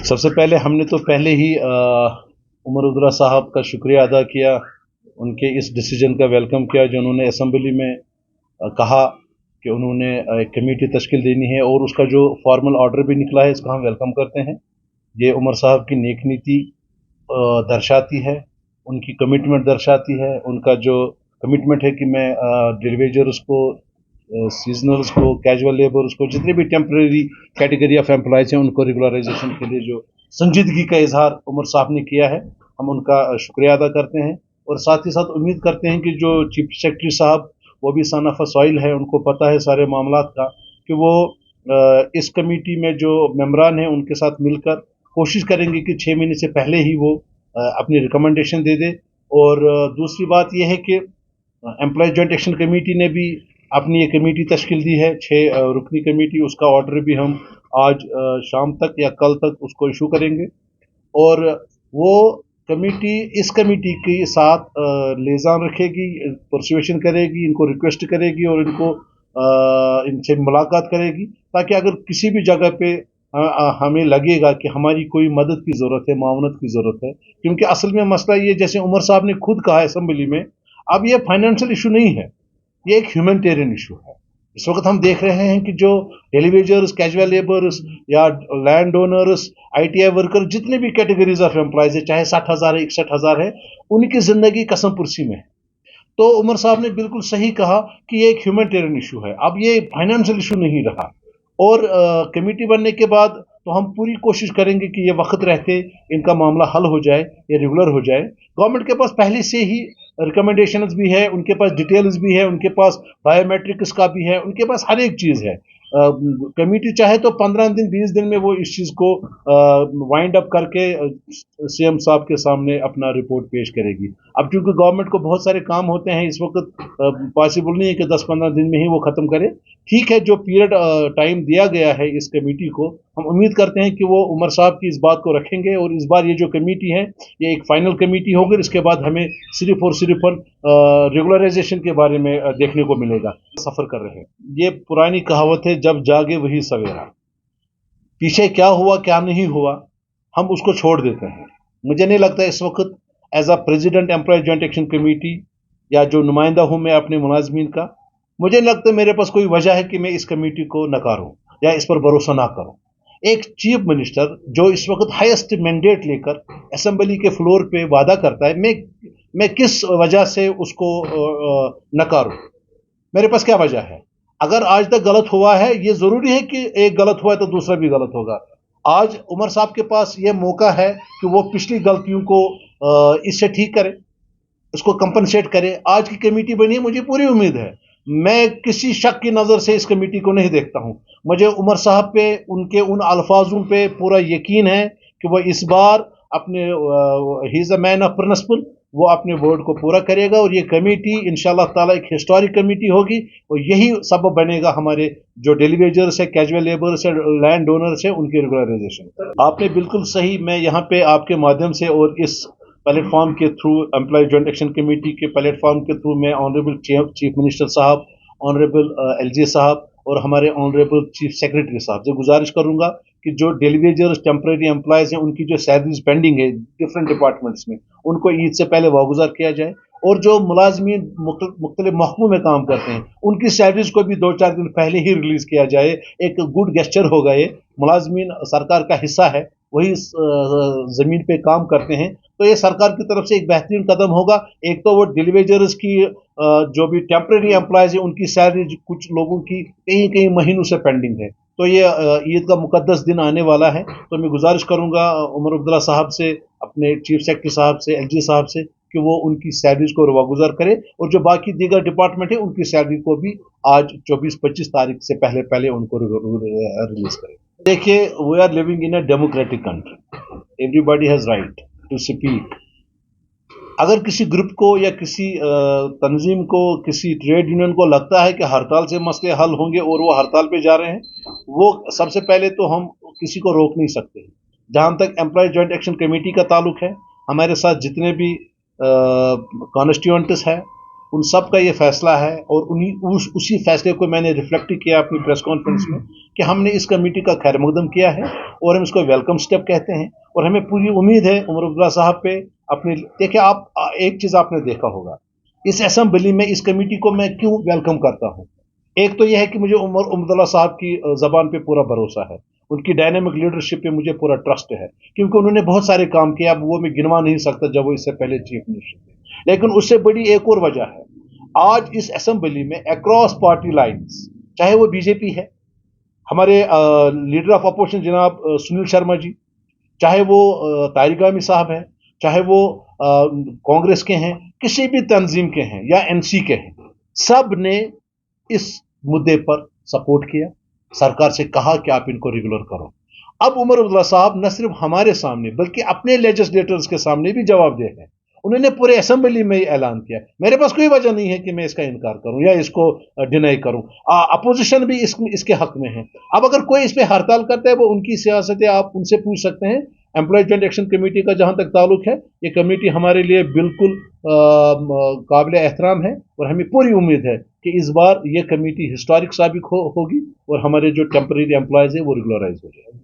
सबसे पहले हमने तो पहले ही उमर अब्दुल्ला साहब का शुक्रिया अदा किया, उनके इस डिसीजन का वेलकम किया जो उन्होंने असम्बली में कहा कि उन्होंने एक कमेटी तश्कील देनी है, और उसका जो फॉर्मल ऑर्डर भी निकला है इसका हम वेलकम करते हैं। ये उमर साहब की नेक नीति दर्शाती है, उनकी कमिटमेंट दर्शाती है, उनका जो कमिटमेंट है कि मैं डिलीवेजर्स को, सीजनल्स को, कैजुअल लेबर्स को, जितने भी टेम्परेरी कैटेगरी ऑफ एम्प्लॉयज़ हैं उनको रेगुलराइजेशन के लिए जो संजीदगी का इजहार उमर साहब ने किया है, हम उनका शुक्रिया अदा करते हैं। और साथ ही साथ उम्मीद करते हैं कि जो चीफ सेक्रेटरी साहब, वो भी सन ऑफ सॉइल है, उनको पता है सारे मामलात का, कि वो इस कमेटी में जो मेंबरान हैं उनके साथ मिलकर कोशिश करेंगे कि 6 महीने से पहले ही वो अपनी रिकमेंडेशन दे दे। और दूसरी बात यह है कि एम्प्लॉय जॉइंट एक्शन कमेटी ने भी अपनी ये कमेटी तश्कील दी है, 6 रुकनी कमेटी, उसका ऑर्डर भी हम आज शाम तक या कल तक उसको इशू करेंगे। और वो कमेटी इस कमेटी के साथ लिएज़ान रखेगी, परसुएशन करेगी, इनको रिक्वेस्ट करेगी और इनसे मुलाकात करेगी, ताकि अगर किसी भी जगह पे हमें लगेगा कि हमारी कोई मदद की ज़रूरत है, मावनत की ज़रूरत है, क्योंकि असल में मसला ये, जैसे उमर साहब ने खुद कहा असेंबली में, अब ये फाइनेंशियल इशू नहीं है, ये एक ह्यूमैनिटेरियन इशू है। इस वक्त हम देख रहे हैं कि जो डेलीवेजर्स, कैजुअल लेबर्स या लैंड ओनर्स, ITI वर्कर, जितने भी कैटेगरीज ऑफ एम्प्लॉयज है, चाहे 60,000 है, 61,000 है, उनकी जिंदगी कसम पुरसी में है। तो उमर साहब ने बिल्कुल सही कहा कि ये एक ह्यूमैनिटेरियन इशू है, अब ये फाइनेंशियल इशू नहीं रहा। और कमेटी बनने के बाद तो हम पूरी कोशिश करेंगे कि ये वक्त रहते इनका मामला हल हो जाए, ये रेगुलर हो जाए। गवर्नमेंट के पास पहले से ही रिकमेंडेशंस भी है, उनके पास डिटेल्स भी है, उनके पास बायोमेट्रिक्स का भी है, उनके पास हर एक चीज़ है। कमेटी चाहे तो 15 दिन 20 दिन में वो इस चीज़ को वाइंड अप करके CM साहब के सामने अपना रिपोर्ट पेश करेगी। अब क्योंकि गवर्नमेंट को बहुत सारे काम होते हैं, इस वक्त पॉसिबल नहीं है कि 10-15 दिन में ही वो ख़त्म करे। ठीक है, जो पीरियड टाइम दिया गया है इस कमेटी को, हम उम्मीद करते हैं कि वो उमर साहब की इस बात को रखेंगे, और इस बार ये जो कमेटी है ये एक फाइनल कमेटी होगी। इसके बाद हमें सिर्फ और सिर्फ रेगुलराइजेशन के बारे में देखने को मिलेगा। सफ़र कर रहे हैं, ये पुरानी कहावत है, जब जागे वही सवेरा। पीछे क्या हुआ क्या नहीं हुआ हम उसको छोड़ देते हैं। मुझे नहीं लगता इस वक्त as a president employ joint action committee या जो नुमाइंदा हूँ मैं अपने मुलाजमीन का, मुझे नहीं लगता मेरे पास कोई वजह है कि मैं इस कमेटी को नकारूं या इस पर भरोसा ना करूं। एक चीफ मिनिस्टर जो इस वक्त हाईएस्ट मैंडेट लेकर असेंबली के फ्लोर पे वादा करता है, मैं किस वजह से उसको नकारूं? मेरे पास क्या वजह है? अगर आज तक गलत हुआ है, ये जरूरी है कि एक गलत हुआ है तो दूसरा भी गलत होगा। आज उमर साहब के पास ये मौका है कि वो पिछली गलतियों को इससे ठीक करे, इसको कंपनसेट करे। आज की कमेटी बनी है, मुझे पूरी उम्मीद है, मैं किसी शक की नज़र से इस कमेटी को नहीं देखता हूं। मुझे उमर साहब पे, उनके उन अल्फाजों पे पूरा यकीन है कि वो इस बार अपने ही is a man of principle, वो अपने वर्ड को पूरा करेगा, और ये कमेटी इंशाल्लाह ताला एक हिस्टोरिक कमेटी होगी, और यही सबब बनेगा हमारे जो डेलीवेजर्स है, कैजुअल लेबर्स है, लैंड ओनर्स है, उनकी रेगुलराइजेशन। आपने बिल्कुल सही, मैं यहाँ पे आपके माध्यम से और इस प्लेटफॉर्म के through, employ joint action committee के प्लेटफॉर्म के थ्रू, मैं ऑनरेबल चीफ मिनिस्टर साहब, ऑनरेबल LG साहब और हमारे ऑनरेबल चीफ सेक्रेटरी साहब से गुजारिश करूंगा कि जो डेलीवेजर्स, टेम्परेरी एम्प्लॉयज़ हैं, उनकी जो सैलरीज पेंडिंग है डिफरेंट डिपार्टमेंट्स में, उनको ईद से पहले वागुजार किया जाए। और जो मुलाजमीन मुख्तलिफ महकमों में काम करते हैं, उनकी सैलरीज को भी 2-4 दिन पहले ही रिलीज किया जाए। एक गुड गेस्चर होगा ये। मुलाजमीन सरकार का हिस्सा है, वही ज़मीन पे काम करते हैं, तो ये सरकार की तरफ से एक बेहतरीन कदम होगा। एक तो वो डेलीवेजर्स की जो भी टेम्परेरी एम्प्लॉयज़ हैं उनकी सैलरी कुछ लोगों की कहीं कहीं महीनों से पेंडिंग है, तो ये ईद का मुकद्दस दिन आने वाला है। तो मैं गुजारिश करूंगा उमर अब्दुल्ला साहब से, अपने चीफ सेक्रेटरी साहब से, LG साहब से, कि वो उनकी सैलरीज को रवागुजार करे, और जो बाकी दीगर डिपार्टमेंट है उनकी सैलरी को भी आज 24-25 तारीख से पहले पहले उनको रिलीज करे। देखिए, we are living in a democratic country, everybody has right to speak. अगर किसी ग्रुप को या किसी तंजीम को, किसी ट्रेड यूनियन को लगता है कि हड़ताल से मसले हल होंगे और वो हड़ताल पे जा रहे हैं, वो सबसे पहले तो हम किसी को रोक नहीं सकते। जहाँ तक एम्प्लॉय जॉइंट एक्शन कमेटी का ताल्लुक है, हमारे साथ जितने भी कॉन्स्टिट्यूएंट्स हैं, उन सब का ये फैसला है और उसी फैसले को मैंने रिफ्लेक्ट किया अपनी प्रेस कॉन्फ्रेंस में कि हमने इस कमेटी का खैर मकदम किया है और हम इसको वेलकम स्टेप कहते हैं और हमें पूरी उम्मीद है उमर अब्दुल्ला साहब पे। अपनी देखिए, आप एक चीज़ आपने देखा होगा, इस असेंबली में इस कमेटी को मैं क्यों वेलकम करता हूँ। एक तो यह है कि मुझे उमर अब्दुल्ला साहब की ज़बान पे पूरा भरोसा है, उनकी डायनेमिक लीडरशिप पे मुझे पूरा ट्रस्ट है, क्योंकि उन्होंने बहुत सारे काम किए, अब वो मैं गिनवा नहीं सकता जब वो इससे पहले चीफ मिनिस्टर थे। लेकिन उससे बड़ी एक और वजह है, आज इस असेंबली में अक्रॉस पार्टी लाइन्स, चाहे वो बीजेपी है, हमारे लीडर ऑफ अपोजिशन जनाब सुनील शर्मा जी, चाहे वो तारिक आमी साहब हैं, चाहे वो कांग्रेस के हैं, किसी भी तंजीम के हैं या एनसी के हैं, सब ने इस मुद्दे पर सपोर्ट किया, सरकार से कहा कि आप इनको रेगुलर करो। अब उमर अब्दुल्ला साहब न सिर्फ हमारे सामने बल्कि अपने लेजिस्लेटर्स के सामने भी जवाब दे हैं। उन्होंने पूरे असेंबली में ही ऐलान किया, मेरे पास कोई वजह नहीं है कि मैं इसका इनकार करूं या इसको डिनाई करूं। अपोजिशन भी इसके हक में है। अब अगर कोई इस पर हड़ताल करता है वो उनकी सियासत है, आप उनसे पूछ सकते हैं। एम्प्लॉय जॉइंट एक्शन कमेटी का जहां तक ताल्लुक है, ये कमेटी हमारे लिए बिल्कुल काबिल एहतराम है और हमें पूरी उम्मीद है कि इस बार ये कमेटी हिस्टोरिक साबित होगी और हमारे जो टेम्परेरी एम्प्लॉयज है वो रेगुलराइज हो जाएंगे।